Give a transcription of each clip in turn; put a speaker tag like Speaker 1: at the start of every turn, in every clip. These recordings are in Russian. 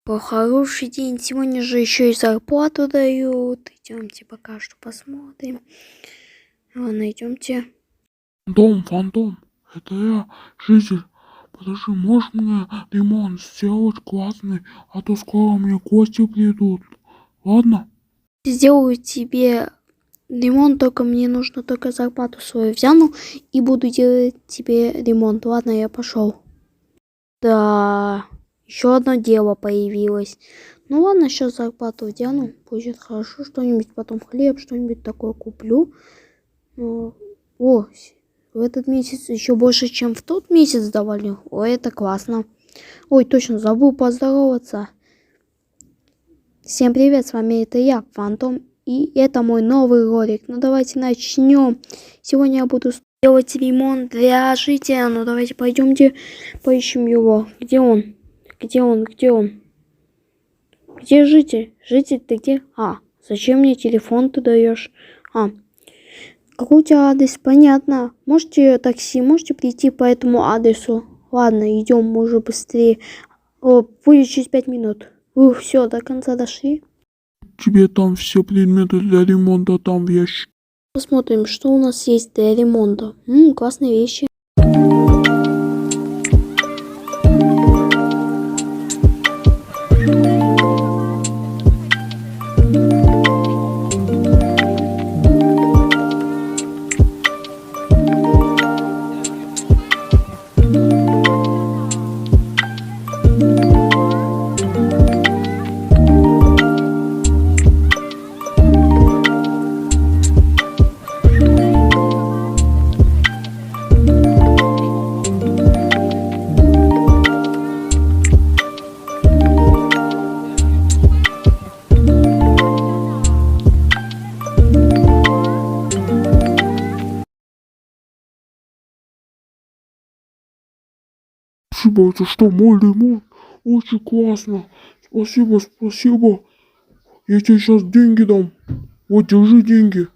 Speaker 1: Хороший день. Сегодня же еще и зарплату дают. Идемте пока что посмотрим. Ладно, идемте.
Speaker 2: Фантом, это я, житель. Подожди, можешь мне ремонт сделать классный, а то скоро мне гости придут. Ладно?
Speaker 1: Сделаю тебе ремонт, только мне нужно только зарплату свою взяну и буду делать тебе ремонт. Ладно, я пошел. Да, еще одно дело появилось. Ну ладно, сейчас зарплату втяну, будет хорошо, что-нибудь потом хлеб, что-нибудь такое куплю. Ну, в этот месяц еще больше, чем в тот месяц давали. Ой, это классно. Ой, точно, забыл поздороваться. Всем привет, с вами это я, Фантом, и это мой новый ролик. Ну давайте начнем. Сегодня я буду делать ремонт для жителя. Ну давайте пойдемте поищем его. Где он? Где он? Где он? Где житель? Житель, ты где? Зачем мне телефон ты даешь? Какой у тебя адрес? Понятно. Можете такси, можете прийти по этому адресу. Ладно, идем, мы уже быстрее. Будет через 5 минут. Все, до конца дошли.
Speaker 2: Тебе там все предметы для ремонта там в ящике.
Speaker 1: Посмотрим, что у нас есть для ремонта. Классные вещи.
Speaker 2: Спасибо, это что, мой ремонт? Очень классно. Спасибо, спасибо. Я тебе сейчас деньги дам. Вот, держи деньги.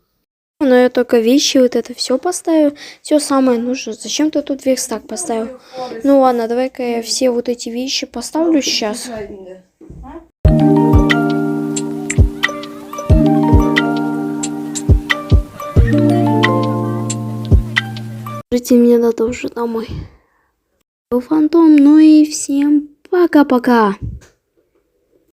Speaker 1: Но я только вещи, вот это все поставил. Все самое нужное. Зачем ты тут верстак поставил? Ну ладно, давай-ка я все вот эти вещи поставлю сейчас. Ждите, мне надо уже домой. Фантом, ну и всем пока-пока.